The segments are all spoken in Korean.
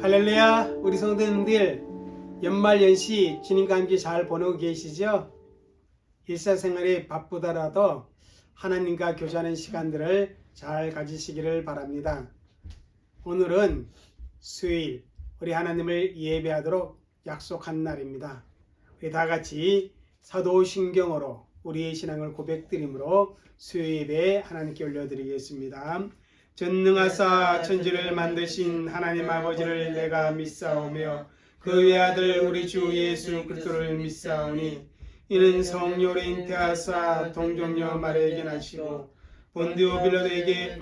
할렐루야, 우리 성도님들 연말 연시 주님과 함께 잘 보내고 계시죠? 일사생활이 바쁘더라도 하나님과 교제하는 시간들을 잘 가지시기를 바랍니다. 오늘은 수요일, 우리 하나님을 예배하도록 약속한 날입니다. 우리 다 같이 사도신경으로 우리의 신앙을 고백드림으로 수요 예배에 하나님께 올려드리겠습니다. 전능하사 천지를 만드신 하나님 아버지를 내가 믿사오며 그 외아들 우리 주 예수 그리스도를 믿사오니 이는 성령으로 잉태하사 동정녀 마리아에게 나시고 본디오 빌라도에게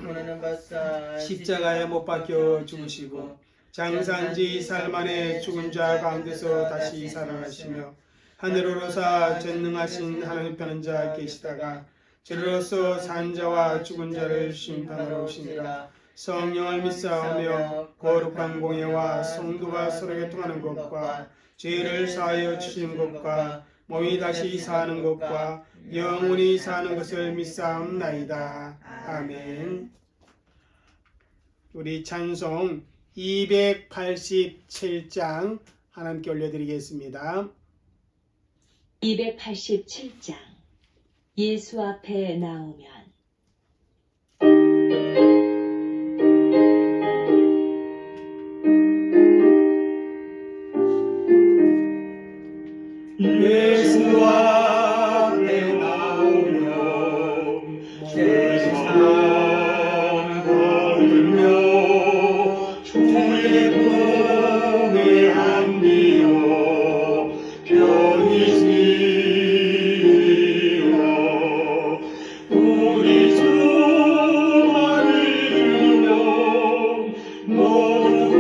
십자가에 못 박혀 죽으시고 장사한지 사흘 만에 죽은 자 가운데서 다시 살아나시며 하늘로 오르사 전능하신 하나님 편한 자 계시다가 저로서 산 자와 죽은 자를 심판하러 오시니라. 성령을 믿사오며 거룩한 공예와 성도가 서로 교통하는 것과 죄를 사하여 주시는 것과 몸이 다시 사는 것과 영원히 사는 것을 믿사옵나이다. 아멘. 우리 찬송 287장 하나님께 올려드리겠습니다. 287장 예수 앞에 나오면 예수 앞에 나오면 세상 걸으며 주의 품에 안기어 편히 쉬리라. 우리 주만을 들으며 모두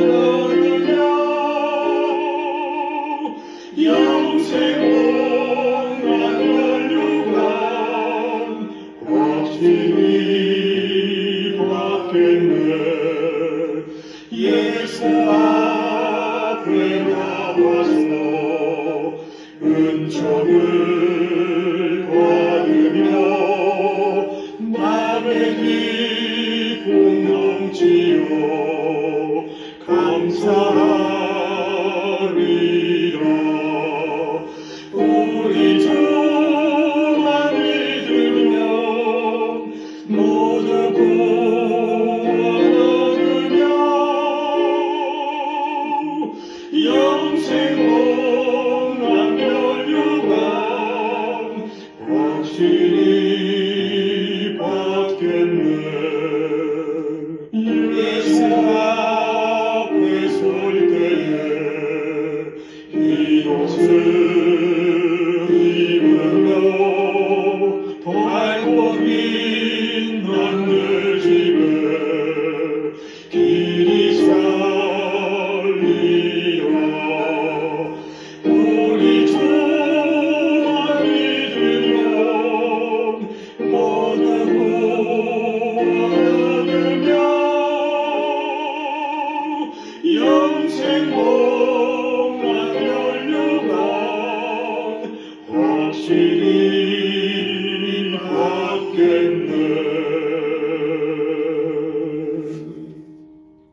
얻으며 영생은 안널류간 확실히 받겠네. 예수 앞에 나와서 은총을 받으며 마음의 기쁨 넘치어 감사하리라. 우리 주만 믿으면 모두 구원 얻으며 영생은 안멸류관 확실히 받겠네. 예수 앞에 설 때에 이옷을 입으며 밝고 빛나는 집에 길이 살리라. 우리 주만 믿으면 모두 구원 얻으며 영생은 안멸류관 확실히 받겠네.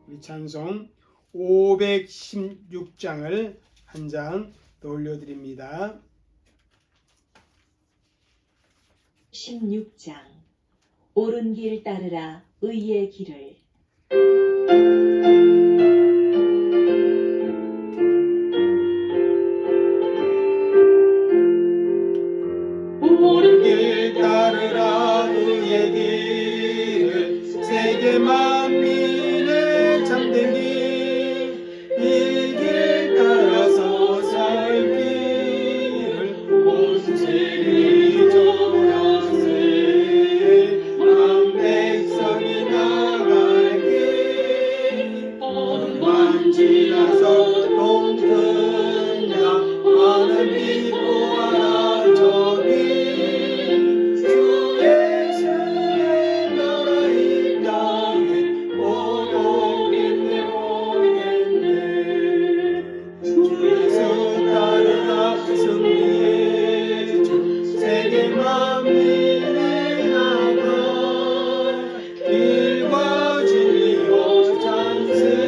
우리 찬송 516장을 한 장 더 올려드립니다. 16장 옳은 길 따르라 의의 길을 옳은 길 따르라 의의 길을 세계 만민의 참된 길 이 길 따라서 살 길을 온 세계 전하세 만 백성이 나갈 길 어둠만 지나서 동튼 자 하늘 빛 보아라 저기 주 예수의 나라 이 땅에 못 오겠네 오겠네. 주 예수 따르라 승리의 주 세계 만민에 나가 길과 진리로 찬스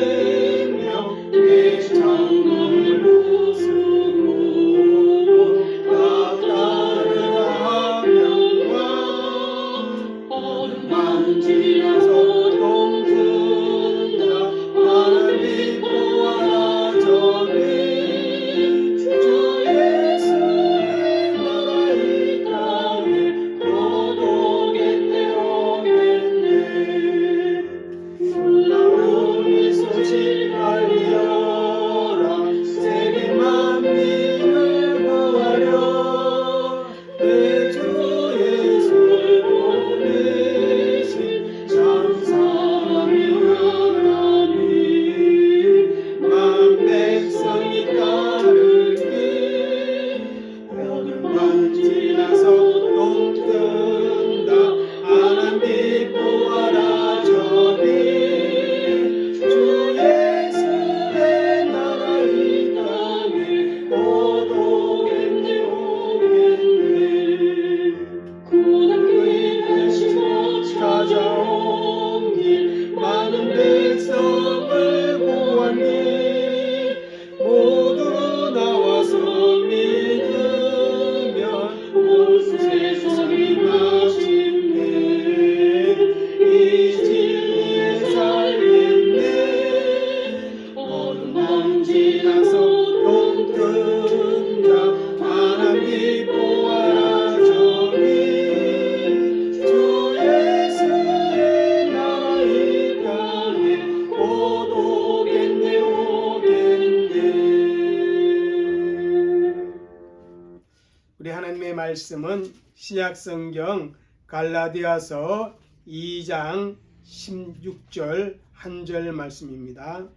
말씀은 신약성경 갈라디아서 2장 16절 한 절 말씀입니다.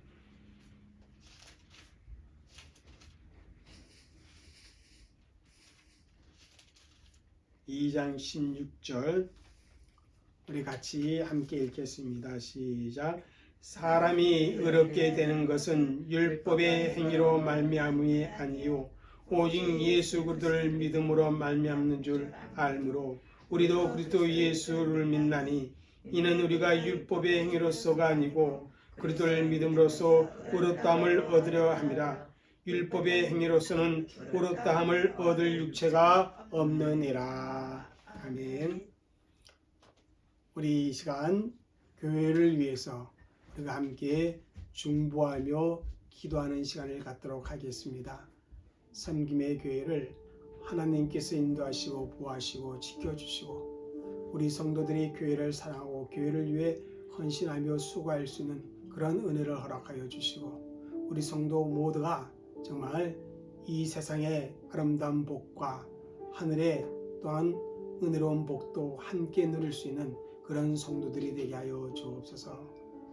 (2장 16절) 우리 같이 함께 읽겠습니다. 시작. 사람이 의롭게 되는 것은 율법의 행위로 말미암음이 아니요 오직 예수 그리스도를 믿음으로 말미암는 줄 알므로 우리도 그리스도 예수를 믿나니 이는 우리가 율법의 행위로서가 아니고 그리스도를 믿음으로써 의롭다함을 얻으려 함이라. 율법의 행위로서는 의롭다함을 얻을 육체가 없느니라. 아멘. 우리 이 시간 교회를 위해서 우리가 함께 중보하며 기도하는 시간을 갖도록 하겠습니다. 섬김의 교회를 하나님께서 인도하시고 보호하시고 지켜주시고 우리 성도들이 교회를 사랑하고 교회를 위해 헌신하며 수고할 수 있는 그런 은혜를 허락하여 주시고 우리 성도 모두가 정말 이 세상의 아름다운 복과 하늘의 또한 은혜로운 복도 함께 누릴 수 있는 그런 성도들이 되게 하여 주옵소서.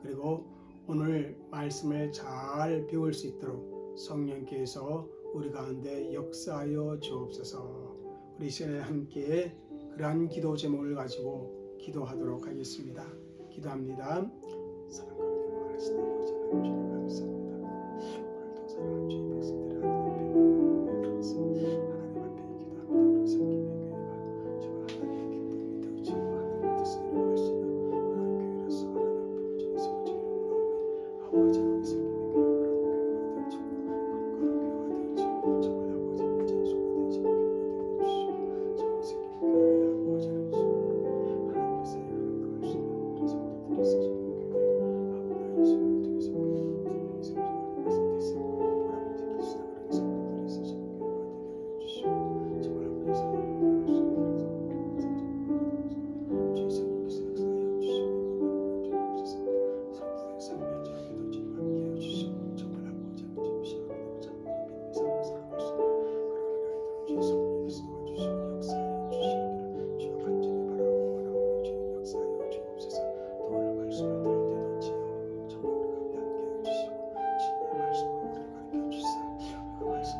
그리고 오늘 말씀을 잘 배울 수 있도록 성령께서 우리 가운데 역사하여 주옵소서. 우리 시간에 함께 그러한 기도 제목을 가지고 기도하도록 하겠습니다. 기도합니다. 사랑과 은혜가 많으신 아버지 하나님 주님 감사합니다. 오늘도 사랑하는 주의 백성들을 하나님 앞에 기도합니다. 우리 섬김의 교회가 정말 하나님의 기쁨이 되어지고 하나님의 뜻을 이루어갈 수 있는 그런 교회로서 하나님 앞에 온전히 서울지 이름으로 아버지 하나님 섬김의 교회가 그런 교회가 되어지고 건강한 교회가 되어지고 정말 아버지 온전히 소개되어지는 교회가 되어주시고 정말 섬김의 교회에 아버지 하나님 손으로 하나님께서 행동할 수 있는 우리 성도들이 있으시는 교회 아버지 예수를 통해서 분명히 성장하는 것에 대해서 보람을 느낄 수 있는 그런 성도들이 있으시는 교회가 되게 하여 주시고 정말 아버지 사역을 나눌 수 있는 그런 성도들이 주의 성령께서 역사하여 주시고 주옵소서. 성도들의 삶의 자리에도 주님 함께 하여 주시고 정말 아버지 하나님 시원하고 참 믿음의 삶을 살아갈 수 있는 그런 주의 성령께서 도와주시고 역사하여 주시기를 주여 간절히 바라고 원하오니 주의 역사하여 주옵소서. 또 오늘 말씀을 들을 때도 지어 정말 우리 가운데 함께 하여 주시고 주님의 말씀으로 우리를 가르쳐 주사 그 말씀 가운데서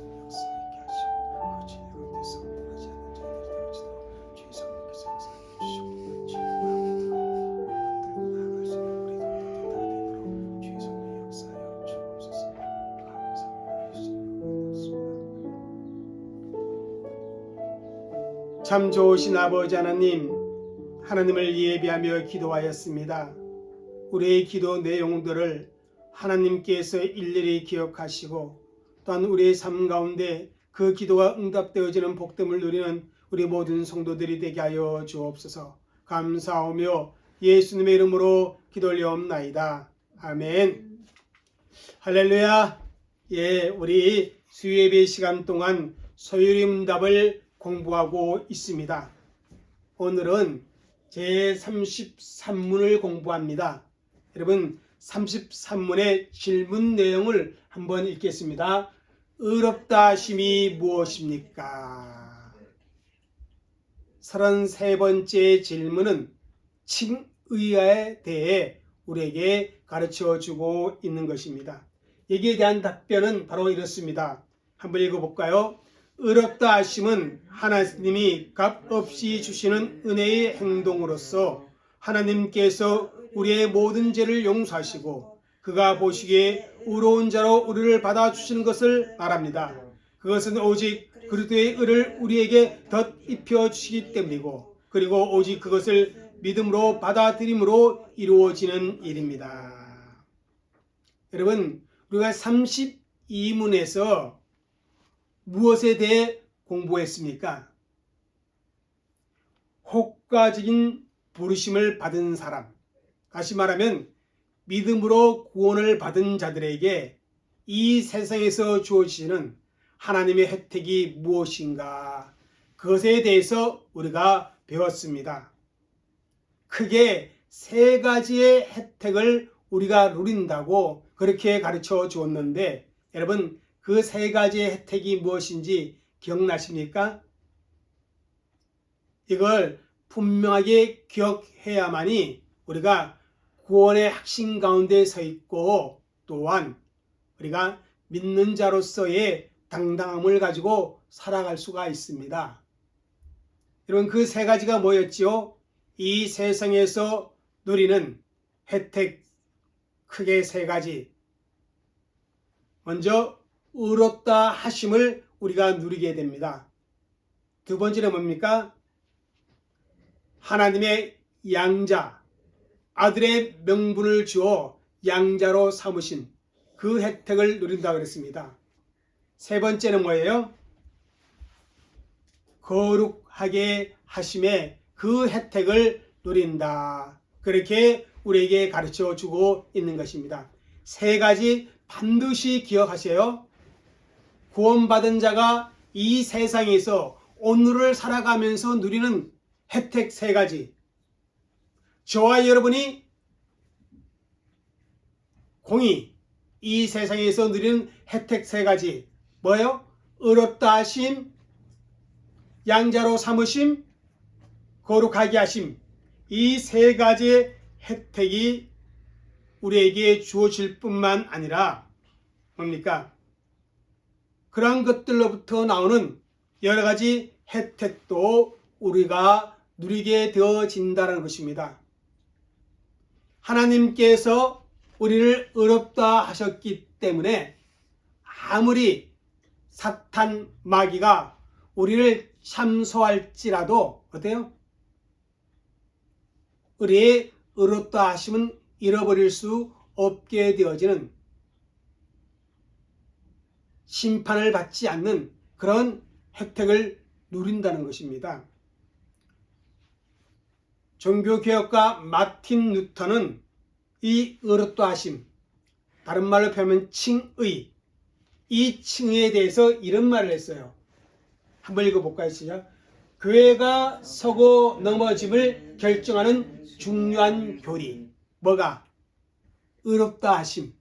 역사 있게 하시고 그 진리 가운데서 떠나지 않는 저희들이 되어지도록 주의 성령께서 역사하여 주시고 주의 마음을 들고 나아갈 수 있는 우리 성도들 다 되도록 주의 성령이 역사하여 주옵소서. 감사합니다. 예수님으로 기도했습니다. 참 좋으신 아버지 하나님, 하나님을 예비하며 기도하였습니다. 우리의 기도 내용들을 하나님께서 일일이 기억하시고 또한 우리의 삶 가운데 그 기도가 응답되어지는 복됨을 누리는 우리 모든 성도들이 되게 하여 주옵소서. 감사하며 예수님의 이름으로 기도 올려옵나이다. 아멘. 할렐루야. 예, 우리 수요예배 시간 동안 소요리 문답을 공부하고 있습니다. 오늘은 제33문을 공부합니다. 여러분 33문의 질문 내용을 한번 읽겠습니다. 의롭다 하심이 무엇입니까? 33번째 질문은 칭의에 대해 우리에게 가르쳐주고 있는 것입니다. 여기에 대한 답변은 바로 이렇습니다. 한번 읽어볼까요? 의롭다 하심은 하나님이 값없이 주시는 은혜의 행동으로서 하나님께서 우리의 모든 죄를 용서하시고 그가 보시기에 의로운 자로 우리를 받아주시는 것을 말합니다. 그것은 오직 그리스도의 의를 우리에게 덧입혀 주시기 때문이고 그리고 오직 그것을 믿음으로 받아들임으로 이루어지는 일입니다. 여러분, 우리가 32문에서 무엇에 대해 공부했습니까? 효과적인 부르심을 받은 사람, 다시 말하면 믿음으로 구원을 받은 자들에게 이 세상에서 주어지는 하나님의 혜택이 무엇인가, 그것에 대해서 우리가 배웠습니다. 크게 세 가지의 혜택을 우리가 누린다고 그렇게 가르쳐 주었는데 여러분 그 세 가지의 혜택이 무엇인지 기억나십니까? 이걸 분명하게 기억해야만이 우리가 구원의 핵심 가운데 서 있고 또한 우리가 믿는 자로서의 당당함을 가지고 살아갈 수가 있습니다. 여러분, 그 세 가지가 뭐였지요? 이 세상에서 누리는 혜택 크게 세 가지. 먼저 의롭다 하심을 우리가 누리게 됩니다. 두 번째는 뭡니까? 하나님의 양자, 아들의 명분을 주어 양자로 삼으신 그 혜택을 누린다고 그랬습니다. 세 번째는 뭐예요? 거룩하게 하심의 그 혜택을 누린다. 그렇게 우리에게 가르쳐 주고 있는 것입니다. 세 가지 반드시 기억하세요. 구원받은 자가 이 세상에서 오늘을 살아가면서 누리는 혜택 세 가지. 저와 여러분이 공의, 이 세상에서 누리는 혜택 세 가지. 뭐예요? 의롭다 하심, 양자로 삼으심, 거룩하게 하심. 이 세 가지의 혜택이 우리에게 주어질 뿐만 아니라 뭡니까? 그런 것들로부터 나오는 여러 가지 혜택도 우리가 누리게 되어진다는 것입니다. 하나님께서 우리를 의롭다 하셨기 때문에 아무리 사탄 마귀가 우리를 참소할지라도 어때요? 우리의 의롭다 하심은 잃어버릴 수 없게 되어지는, 심판을 받지 않는 그런 혜택을 누린다는 것입니다. 종교개혁가 마틴 루터는 이 의롭다 하심, 다른 말로 표현하면 칭의, 이 칭의에 대해서 이런 말을 했어요. 한번 읽어볼까요? 시작. 교회가 서고 넘어짐을 결정하는 중요한 교리. 뭐가? 의롭다 하심.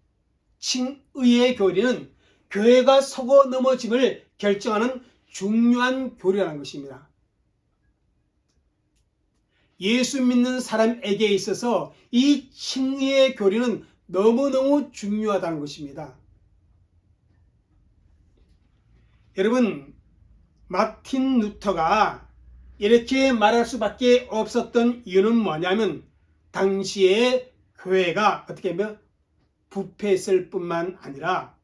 칭의의 교리는 교회가 서고 넘어짐을 결정하는 중요한 교리라는 것입니다. 예수 믿는 사람에게 있어서 이 칭의의 교리는 너무너무 중요하다는 것입니다. 여러분, 마틴 루터가 이렇게 말할 수밖에 없었던 이유는 뭐냐면 당시에 교회가 어떻게 하면 부패했을 뿐만 아니라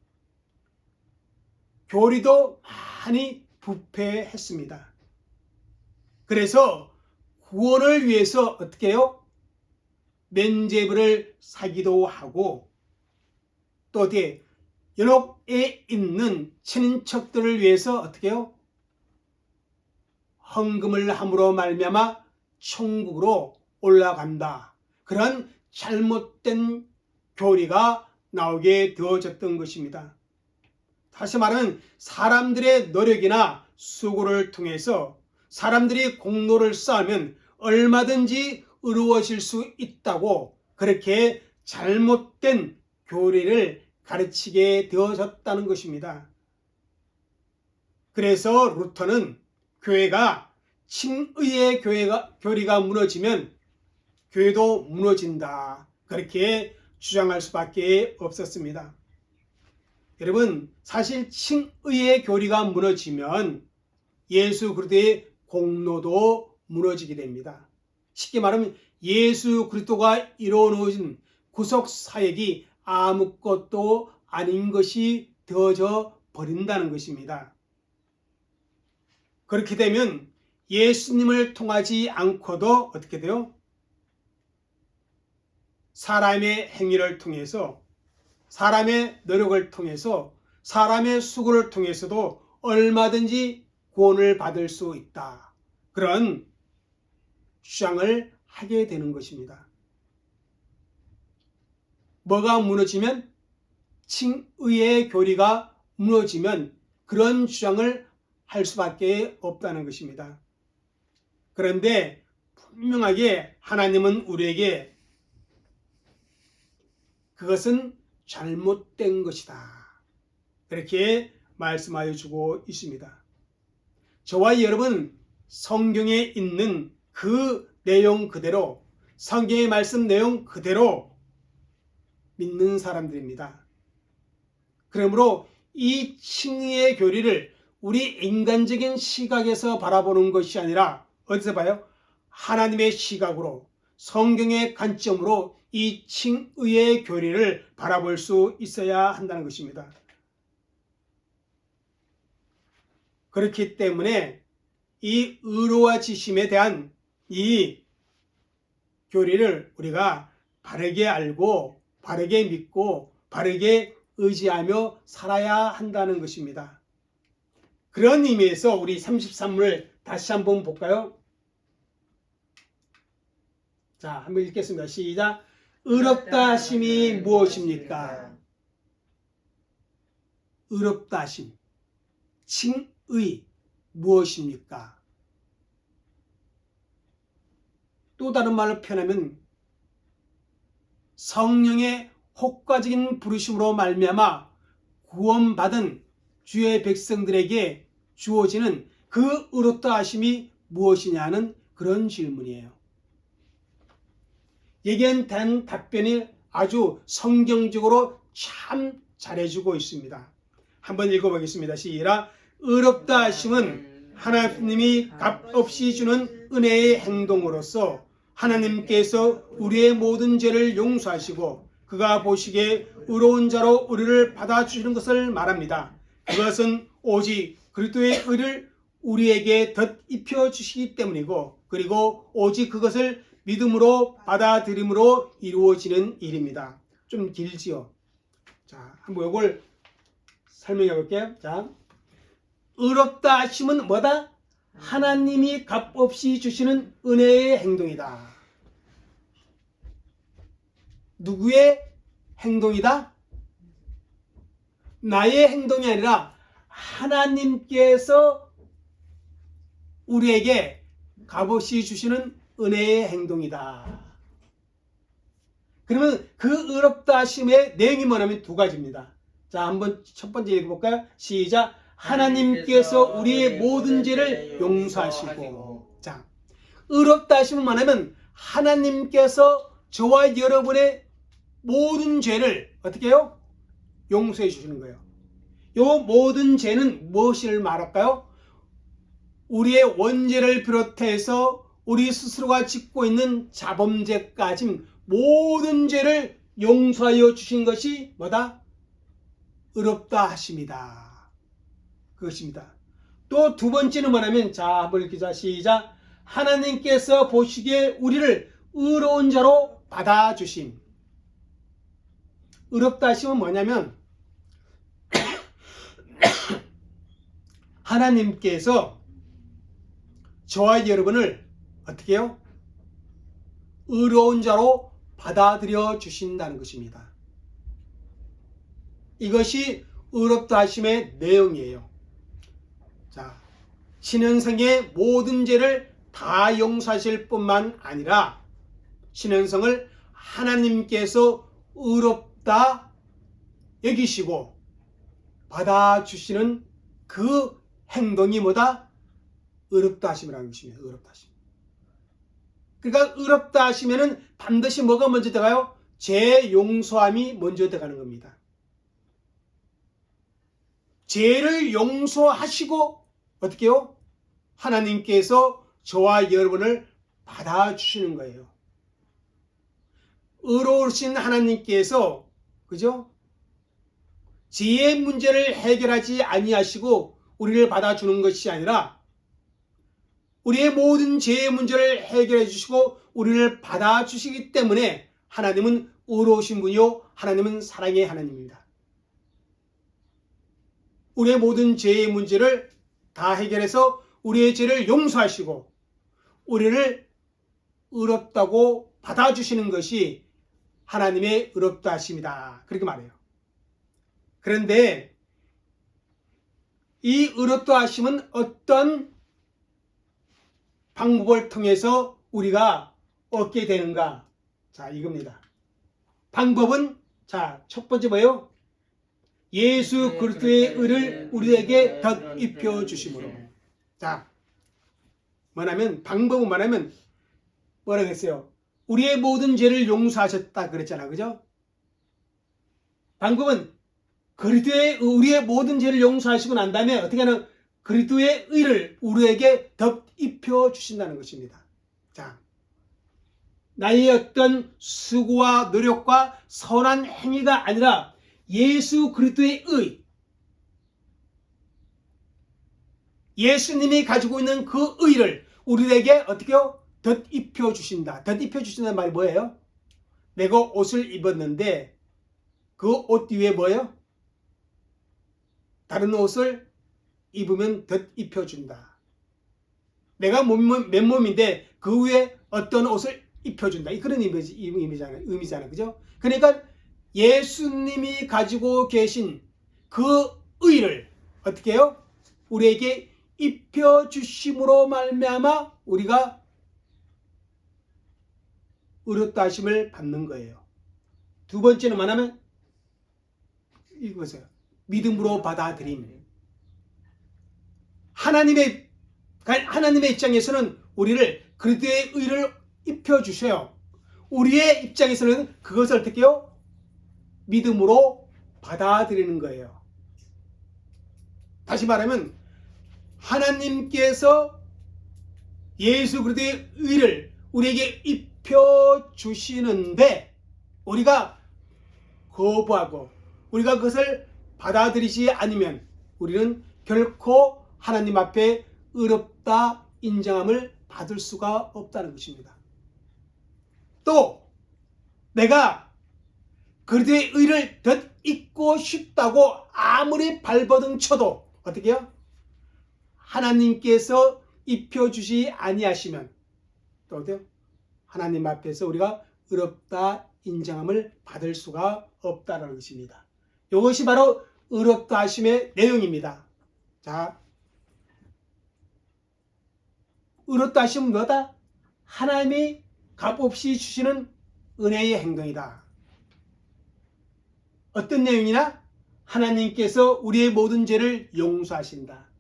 교리도 많이 부패했습니다. 그래서 구원을 위해서 어떻게 해요? 면죄부를 사기도 하고 또 어떻게 연옥에 있는 친인척들을 위해서 어떻게 해요? 헌금을 함으로 말미암아 천국으로 올라간다. 그런 잘못된 교리가 나오게 되어졌던 것입니다. 다시 말하면 사람들의 노력이나 수고를 통해서 사람들이 공로를 쌓으면 얼마든지 의로워질 수 있다고 그렇게 잘못된 교리를 가르치게 되어졌다는 것입니다. 그래서 루터는 교회가 칭의의 교리가 무너지면 교회도 무너진다. 그렇게 주장할 수밖에 없었습니다. 여러분, 사실 칭의의 교리가 무너지면 예수 그리스도의 공로도 무너지게 됩니다. 쉽게 말하면 예수 그리스도가 이루어놓은 구속 사역이 아무것도 아닌 것이 되어져 버린다는 것입니다. 그렇게 되면 예수님을 통하지 않고도 어떻게 돼요? 사람의 행위를 통해서, 사람의 노력을 통해서, 사람의 수고를 통해서도 얼마든지 구원을 받을 수 있다. 그런 주장을 하게 되는 것입니다. 뭐가 무너지면? 칭의의 교리가 무너지면 그런 주장을 할 수밖에 없다는 것입니다. 그런데 분명하게 하나님은 우리에게 그것은 잘못된 것이다. 그렇게 말씀하여 주고 있습니다. 저와 여러분 성경에 있는 그 내용 그대로, 성경의 말씀 내용 그대로 믿는 사람들입니다. 그러므로 이 칭의의 교리를 우리 인간적인 시각에서 바라보는 것이 아니라 어디서 봐요? 하나님의 시각으로, 성경의 관점으로 이 칭의의 교리를 바라볼 수 있어야 한다는 것입니다. 그렇기 때문에 이 의로워지심에 대한 이 교리를 우리가 바르게 알고 바르게 믿고 바르게 의지하며 살아야 한다는 것입니다. 그런 의미에서 우리 33문을 다시 한번 볼까요? 자, 한번 읽겠습니다. 시작. 의롭다 하심이 무엇입니까? 의롭다 하심, 칭의 무엇입니까? 또 다른 말로 표현하면 성령의 혹과적인 부르심으로 말미암아 구원받은 주의 백성들에게 주어지는 그 의롭다 하심이 무엇이냐는 그런 질문이에요. 여기에 대한 답변이 아주 성경적으로 참 잘해주고 있습니다. 한번 읽어보겠습니다. 시작. 의롭다 하심은 하나님이 값없이 주는 은혜의 행동으로서 하나님께서 우리의 모든 죄를 용서하시고 그가 보시기에 의로운 자로 우리를 받아주시는 것을 말합니다. 그것은 오직 그리스도의 의를 우리에게 덧입혀 주시기 때문이고, 그리고 오직 그것을 믿음으로 받아들임으로 이루어지는 일입니다. 좀 길지요. 자, 한번 이걸 설명해 볼게요. 자, 의롭다 하심은 뭐다? 하나님이 값없이 주시는 은혜의 행동이다. 누구의 행동이다? 나의 행동이 아니라 하나님께서 우리에게 값없이 주시는 은혜의 행동이다. 그러면 그 의롭다 하심의 내용이 뭐냐면 두 가지입니다. 자, 한번 첫 번째 읽어볼까요? 시작. 하나님께서 우리의 모든 죄를 용서하시고. 자, 의롭다 하심은 뭐냐면 하나님께서 저와 여러분의 모든 죄를 어떻게 해요? 용서해 주시는 거예요. 요 모든 죄는 무엇을 말할까요? 우리의 원죄를 비롯해서 우리 스스로가 짓고 있는 자범죄까지 모든 죄를 용서하여 주신 것이 뭐다? 의롭다 하심이다. 그것입니다. 또 두 번째는 뭐냐면, 자, 한번 읽자. 시작. 하나님께서 보시기에 우리를 의로운 자로 받아주심. 의롭다 하심은 뭐냐면 하나님께서 저와 여러분을 어떻게 해요? 의로운 자로 받아들여 주신다는 것입니다. 이것이 의롭다 하심의 내용이에요. 자, 신현성의 모든 죄를 다 용서하실 뿐만 아니라 신현성을 하나님께서 의롭다 여기시고 받아주시는 그 행동이 뭐다? 의롭다 하심이라는 것입니다. 의롭다 하심. 그러니까 의롭다 하시면은 반드시 뭐가 먼저 들어가요? 죄 용서함이 먼저 들어가는 겁니다. 죄를 용서하시고 어떻게 해요? 하나님께서 저와 여러분을 받아주시는 거예요. 의로우신 하나님께서, 그죠? 죄의 문제를 해결하지 아니하시고 우리를 받아주는 것이 아니라 우리의 모든 죄의 문제를 해결해 주시고 우리를 받아주시기 때문에 하나님은 의로우신 분이요, 하나님은 사랑의 하나님입니다. 우리의 모든 죄의 문제를 다 해결해서 우리의 죄를 용서하시고 우리를 의롭다고 받아주시는 것이 하나님의 의롭다 하심이다. 그렇게 말해요. 그런데 이 의롭다 하심은 어떤 방법을 통해서 우리가 얻게 되는가? 자, 이겁니다. 방법은, 자, 첫 번째 뭐예요? 예수 그리스도의 의를 우리에게 덧입혀 주심으로. 자, 뭐냐면 방법은 뭐냐면 뭐라 그랬어요? 우리의 모든 죄를 용서하셨다 그랬잖아. 그죠? 방법은 그리스도의 우리의 모든 죄를 용서하시고 난 다음에 어떻게 하는 그리스도의 의를 우리에게 덧입혀 주신다는 것입니다. 자, 나의 어떤 수고와 노력과 선한 행위가 아니라 예수 그리스도의 의, 예수님이 가지고 있는 그 의를 우리에게 어떻게요? 덧입혀 주신다. 덧입혀 주신다는 말이 뭐예요? 내가 옷을 입었는데 그 옷 뒤에 뭐예요? 다른 옷을 입으면 덧입혀 준다. 내가 맨몸인데 그 위에 어떤 옷을 입혀준다. 그런 의미잖아요. 그죠? 그러니까 예수님이 가지고 계신 그 의를 어떻게 해요? 우리에게 입혀주심으로 말미암아 우리가 의롭다 하심을 받는 거예요. 두 번째는 뭐냐면 읽으세요. 믿음으로 받아들임. 하나님의 입장에서는 우리를 그리스도의 의를 입혀주셔요. 우리의 입장에서는 그것을 어떻게 해요? 믿음으로 받아들이는 거예요. 다시 말하면 하나님께서 예수 그리스도의 의를 우리에게 입혀주시는데 우리가 거부하고 우리가 그것을 받아들이지 않으면 우리는 결코 하나님 앞에 의롭다 인정함을 받을 수가 없다는 것입니다. 또 내가 그리스도의 의를 덧입고 싶다고 아무리 발버둥 쳐도 어떻게 해요? 하나님께서 입혀주시 아니하시면 또 어때요? 하나님 앞에서 우리가 의롭다 인정함을 받을 수가 없다는 것입니다. 이것이 바로 의롭다 하심의 내용입니다. 자, 의롭다 하심은 뭐다? 하나님이 값없이 주시는 은혜의 행동이다. 어떤 내용이나 하나님께서 우리의 모든 죄를 용서하신다.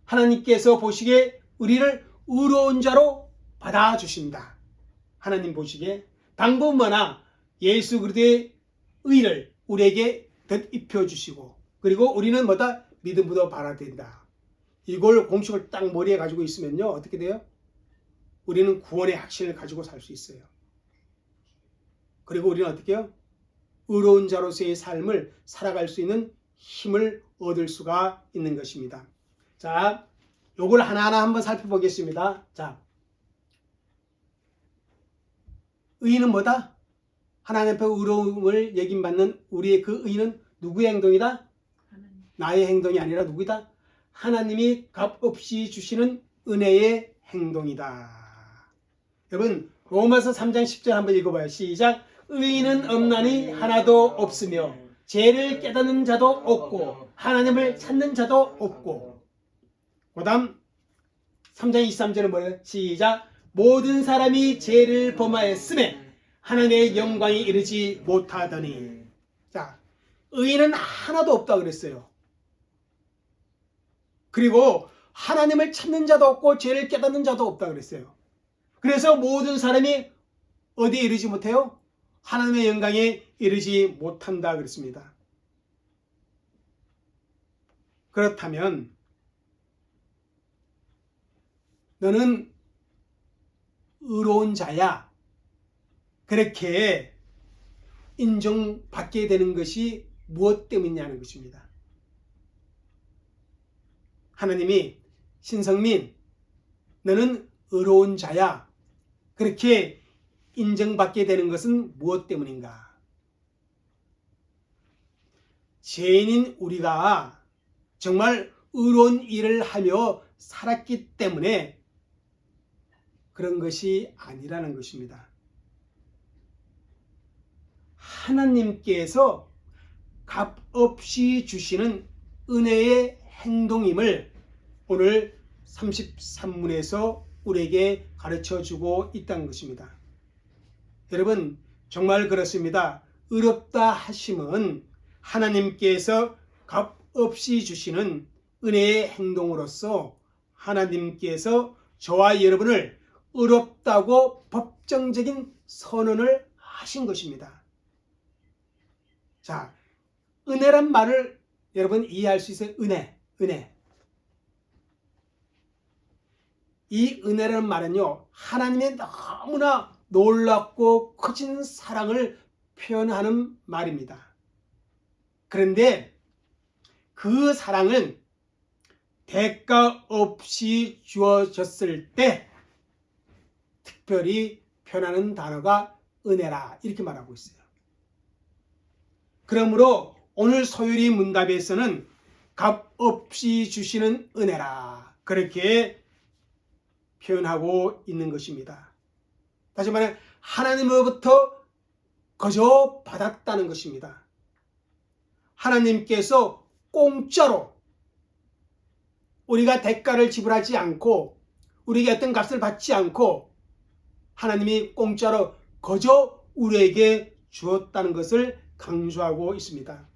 하나님께서 보시기에 우리를 의로운 자로 받아주신다. 하나님 보시기에 방법은 뭐나 예수 그리스도의 의를 우리에게 덧입혀 주시고 그리고 우리는 뭐다? 믿음으로 받아들인다. 이걸 공식을 딱 머리에 가지고 있으면요 어떻게 돼요? 우리는 구원의 확신을 가지고 살 수 있어요. 그리고 우리는 어떻게 해요? 의로운 자로서의 삶을 살아갈 수 있는 힘을 얻을 수가 있는 것입니다. 자, 요걸 하나하나 한번 살펴보겠습니다. 자, 의는 뭐다? 하나님 앞에 의로움을 여김받는 우리의 그 의는 누구의 행동이다? 나의 행동이 아니라 누구이다? 하나님이 값없이 주시는 은혜의 행동이다. 여러분 로마서 3장 10절 한번 읽어봐요. 시작. 의인은 없나니 하나도 없으며 죄를 깨닫는 자도 없고 하나님을 찾는 자도 없고. 그 다음 3장 23절은 뭐예요? 시작. 모든 사람이 죄를 범하였음에 하나님의 영광이 이르지 못하더니. 자, 의인은 하나도 없다 그랬어요. 그리고 하나님을 찾는 자도 없고 죄를 깨닫는 자도 없다 그랬어요. 그래서 모든 사람이 어디에 이르지 못해요? 하나님의 영광에 이르지 못한다 그랬습니다. 그렇다면 너는 의로운 자야. 그렇게 인정받게 되는 것이 무엇 때문이냐는 것입니다. 하나님이 신성민 너는 의로운 자야. 그렇게 인정받게 되는 것은 무엇 때문인가? 죄인인 우리가 정말 의로운 일을 하며 살았기 때문에 그런 것이 아니라는 것입니다. 하나님께서 값없이 주시는 은혜의 행동임을 오늘 33문에서 우리에게 가르쳐주고 있다는 것입니다. 여러분 정말 그렇습니다. 의롭다 하심은 하나님께서 값없이 주시는 은혜의 행동으로서 하나님께서 저와 여러분을 의롭다고 법정적인 선언을 하신 것입니다. 자, 은혜란 말을 여러분 이해할 수 있어요? 은혜. 이 은혜라는 말은요, 하나님의 너무나 놀랍고 커진 사랑을 표현하는 말입니다. 그런데 그 사랑은 대가 없이 주어졌을 때 특별히 표현하는 단어가 은혜라 이렇게 말하고 있어요. 그러므로 오늘 소율이 문답에서는 값 없이 주시는 은혜라 그렇게 표현하고 있는 것입니다. 다시 말해 하나님으로부터 거저 받았다는 것입니다. 하나님께서 공짜로 우리가 대가를 지불하지 않고 우리에게 어떤 값을 받지 않고 하나님이 공짜로 거저 우리에게 주었다는 것을 강조하고 있습니다.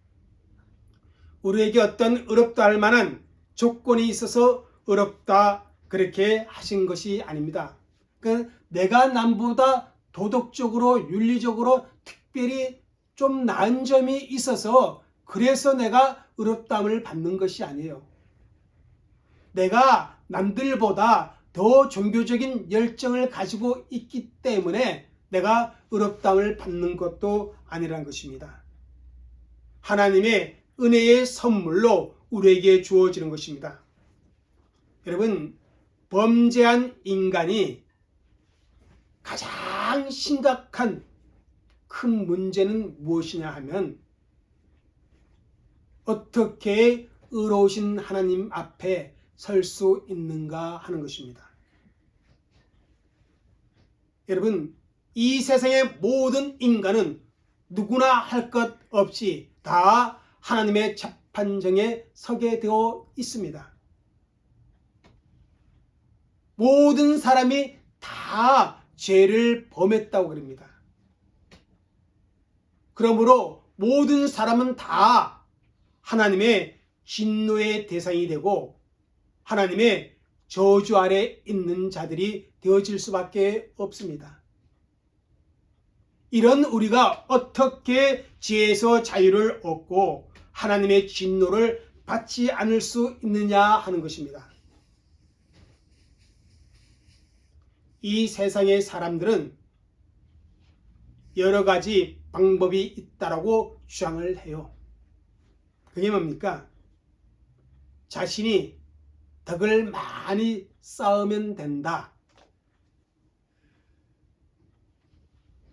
우리에게 어떤 의롭다 할 만한 조건이 있어서 의롭다 그렇게 하신 것이 아닙니다. 그러니까 내가 남보다 도덕적으로 윤리적으로 특별히 좀 나은 점이 있어서 그래서 내가 의롭다함을 받는 것이 아니에요. 내가 남들보다 더 종교적인 열정을 가지고 있기 때문에 내가 의롭다함을 받는 것도 아니라는 것입니다. 하나님의 은혜의 선물로 우리에게 주어지는 것입니다. 여러분, 범죄한 인간이 가장 심각한 큰 문제는 무엇이냐 하면 어떻게 의로우신 하나님 앞에 설 수 있는가 하는 것입니다. 여러분, 이 세상의 모든 인간은 누구나 할 것 없이 다 하나님의 재판정에 서게 되어 있습니다. 모든 사람이 다 죄를 범했다고 그럽니다. 그러므로 모든 사람은 다 하나님의 진노의 대상이 되고 하나님의 저주 아래 있는 자들이 되어질 수밖에 없습니다. 이런 우리가 어떻게 죄에서 자유를 얻고 하나님의 진노를 받지 않을 수 있느냐 하는 것입니다. 이 세상의 사람들은 여러 가지 방법이 있다라고 주장을 해요. 그게 뭡니까? 자신이 덕을 많이 쌓으면 된다.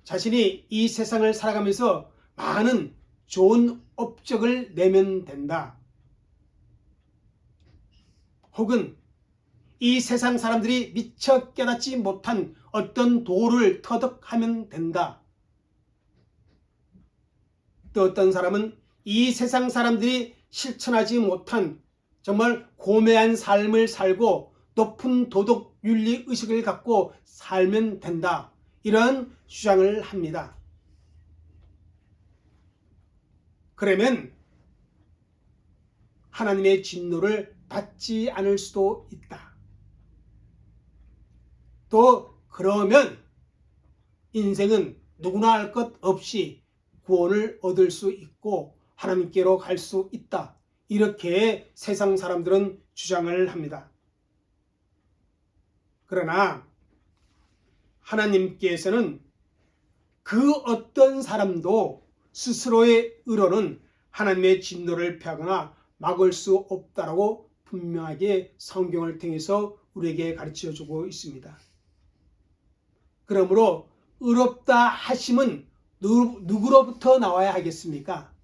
자신이 이 세상을 살아가면서 많은 좋은 업적을 내면 된다. 혹은 이 세상 사람들이 미처 깨닫지 못한 어떤 도를 터득하면 된다. 또 어떤 사람은 이 세상 사람들이 실천하지 못한 정말 고매한 삶을 살고 높은 도덕 윤리 의식을 갖고 살면 된다. 이런 주장을 합니다. 그러면 하나님의 진노를 받지 않을 수도 있다. 또 그러면 인생은 누구나 할 것 없이 구원을 얻을 수 있고 하나님께로 갈 수 있다. 이렇게 세상 사람들은 주장을 합니다. 그러나 하나님께서는 그 어떤 사람도 스스로의 의로는 하나님의 진노를 피하거나 막을 수 없다라고 분명하게 성경을 통해서 우리에게 가르쳐주고 있습니다. 그러므로 의롭다 하심은 누구로부터 나와야 하겠습니까?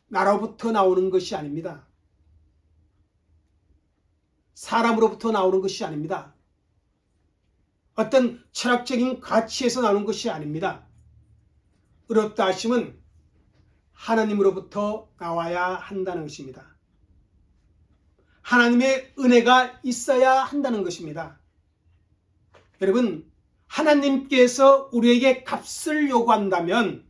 나로부터 나오는 것이 아닙니다. 사람으로부터 나오는 것이 아닙니다. 어떤 철학적인 가치에서 나오는 것이 아닙니다. 의롭다 하심은 하나님으로부터 나와야 한다는 것입니다. 하나님의 은혜가 있어야 한다는 것입니다. 여러분, 하나님께서 우리에게 값을 요구한다면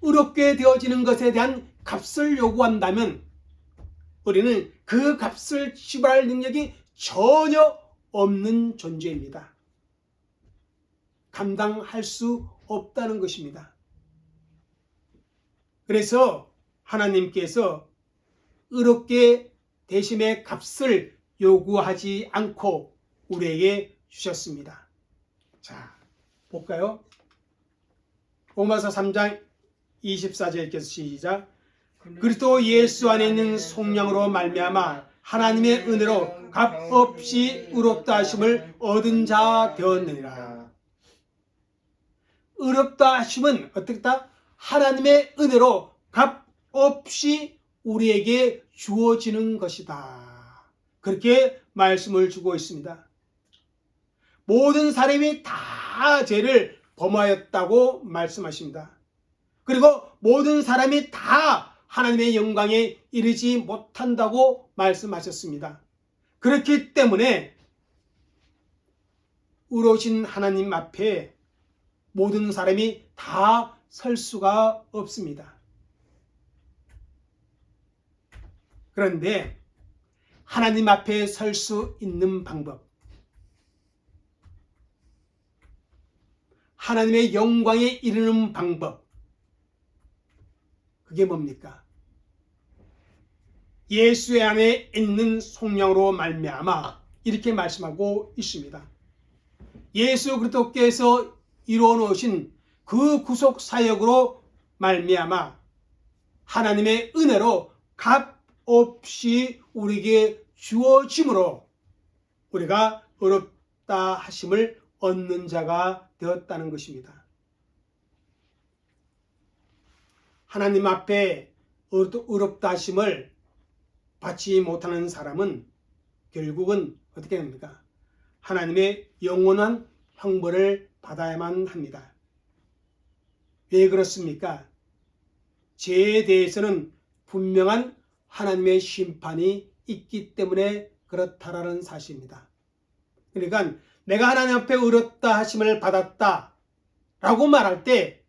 의롭게 되어지는 것에 대한 값을 요구한다면 우리는 그 값을 지불할 능력이 전혀 없는 존재입니다. 감당할 수 없다는 것입니다. 그래서 하나님께서 의롭게 대심의 값을 요구하지 않고 우리에게 주셨습니다. 자, 볼까요? 로마서 3장 24절께서 시작. 그리스도 예수 안에 있는 속량으로 말미암아 하나님의 은혜로 값없이 의롭다 하심을 얻은 자 되었느니라. 의롭다 하심은 어떻다? 하나님의 은혜로 값없이 우리에게 주어지는 것이다. 그렇게 말씀을 주고 있습니다. 모든 사람이 다 죄를 범하였다고 말씀하십니다. 그리고 모든 사람이 다 하나님의 영광에 이르지 못한다고 말씀하셨습니다. 그렇기 때문에 의로우신 하나님 앞에 모든 사람이 다 설 수가 없습니다. 그런데 하나님 앞에 설 수 있는 방법, 하나님의 영광에 이르는 방법, 그게 뭡니까? 예수 안에 있는 속량으로 말미암아 이렇게 말씀하고 있습니다. 예수 그리스도께서 이루어 놓으신 그 구속 사역으로 말미암아 하나님의 은혜로 값없이 우리에게 주어짐으로 우리가 의롭다 하심을 얻는 자가 되었다는 것입니다. 하나님 앞에 의롭다 하심을 받지 못하는 사람은 결국은 어떻게 됩니까? 하나님의 영원한 형벌을 받아야만 합니다. 왜 그렇습니까? 죄에 대해서는 분명한 하나님의 심판이 있기 때문에 그렇다라는 사실입니다. 그러니까 내가 하나님 앞에 의롭다 하심을 받았다 라고 말할 때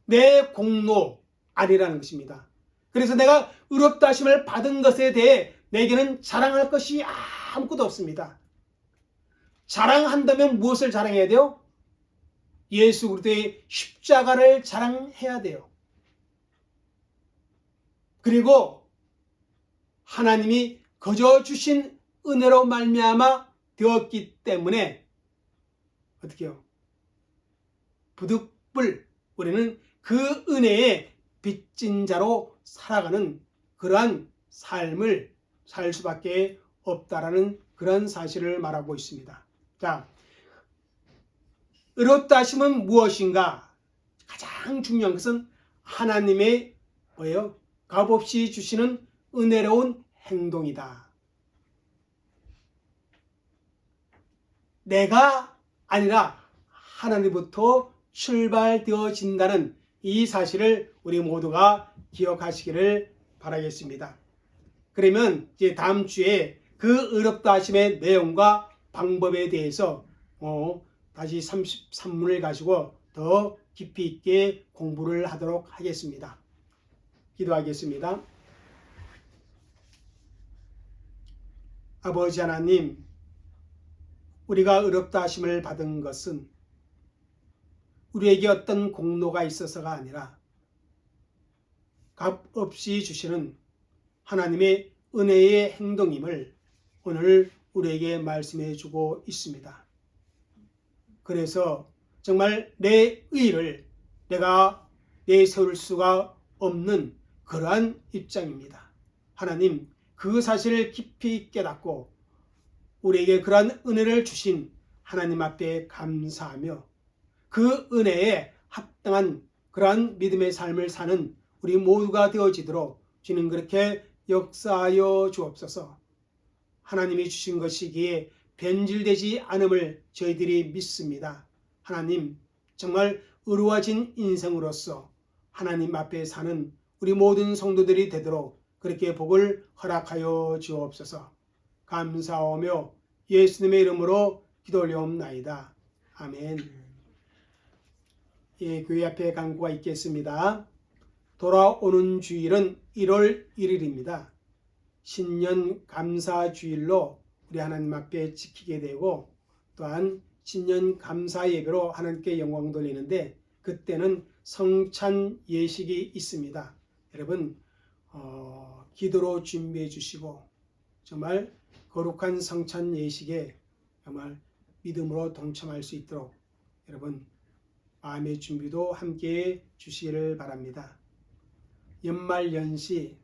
내 공로 아니라는 것입니다. 그래서 내가 의롭다 하심을 받은 것에 대해 내게는 자랑할 것이 아무것도 없습니다. 자랑한다면 무엇을 자랑해야 돼요? 예수 그리스도의 십자가를 자랑해야 돼요. 그리고 하나님이 거저 주신 은혜로 말미암아 되었기 때문에 어떻게 해요? 부득불 우리는 그 은혜의 빚진 자로 살아가는 그러한 삶을 살 수밖에 없다라는 그런 사실을 말하고 있습니다. 자, 의롭다 하심은 무엇인가? 가장 중요한 것은 하나님의 뭐예요? 값없이 주시는 은혜로운 행동이다. 내가 아니라 하나님부터 출발되어진다는 이 사실을 우리 모두가 기억하시기를 바라겠습니다. 그러면 이제 다음 주에 그 의롭다 하심의 내용과 방법에 대해서 다시 33문을 가지고 더 깊이 있게 공부를 하도록 하겠습니다. 기도하겠습니다. 아버지 하나님, 우리가 의롭다 하심을 받은 것은 우리에게 어떤 공로가 있어서가 아니라 값없이 주시는 하나님의 은혜의 행동임을 오늘 우리에게 말씀해 주고 있습니다. 그래서 정말 내 의를 내가 내세울 수가 없는 그러한 입장입니다. 하나님, 그 사실을 깊이 깨닫고 우리에게 그러한 은혜를 주신 하나님 앞에 감사하며 그 은혜에 합당한 그러한 믿음의 삶을 사는 우리 모두가 되어지도록 주님 그렇게 역사하여 주옵소서. 하나님이 주신 것이기에 변질되지 않음을 저희들이 믿습니다. 하나님, 정말 의로워진 인생으로서 하나님 앞에 사는 우리 모든 성도들이 되도록 그렇게 복을 허락하여 주옵소서. 감사하며 예수님의 이름으로 기도 올려옵나이다. 아멘. 예, 교회 앞에 강구가 있겠습니다. 돌아오는 주일은 1월 1일입니다. 신년 감사 주일로 우리 하나님 앞에 지키게 되고 또한 신년 감사 예배로 하나님께 영광 돌리는데 그때는 성찬 예식이 있습니다. 여러분 기도로 준비해 주시고 정말 거룩한 성찬 예식에 정말 믿음으로 동참할 수 있도록 여러분 마음의 준비도 함께 해 주시기를 바랍니다. 연말 연시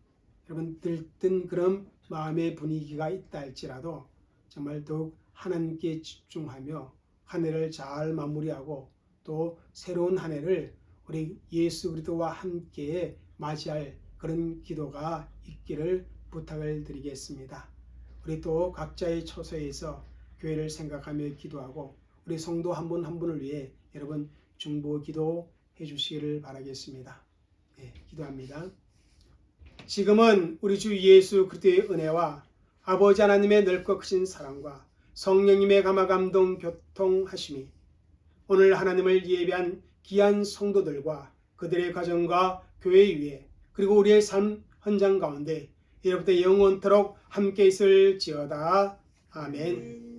여러분 들뜬 그런 마음의 분위기가 있다 할지라도 정말 더욱 하나님께 집중하며 한 해를 잘 마무리하고 또 새로운 한 해를 우리 예수 그리스도와 함께 맞이할 그런 기도가 있기를 부탁을 드리겠습니다. 우리 또 각자의 처소에서 교회를 생각하며 기도하고 우리 성도 한 분 한 분을 위해 여러분 중보 기도해 주시기를 바라겠습니다. 네, 기도합니다. 지금은 우리 주 예수 그리스도의 은혜와 아버지 하나님의 넓고 크신 사랑과 성령님의 감화 감동 교통하심이 오늘 하나님을 예배한 귀한 성도들과 그들의 가정과 교회 위에 그리고 우리의 삶 현장 가운데 이로부터 영원토록 함께 있을지어다. 아멘.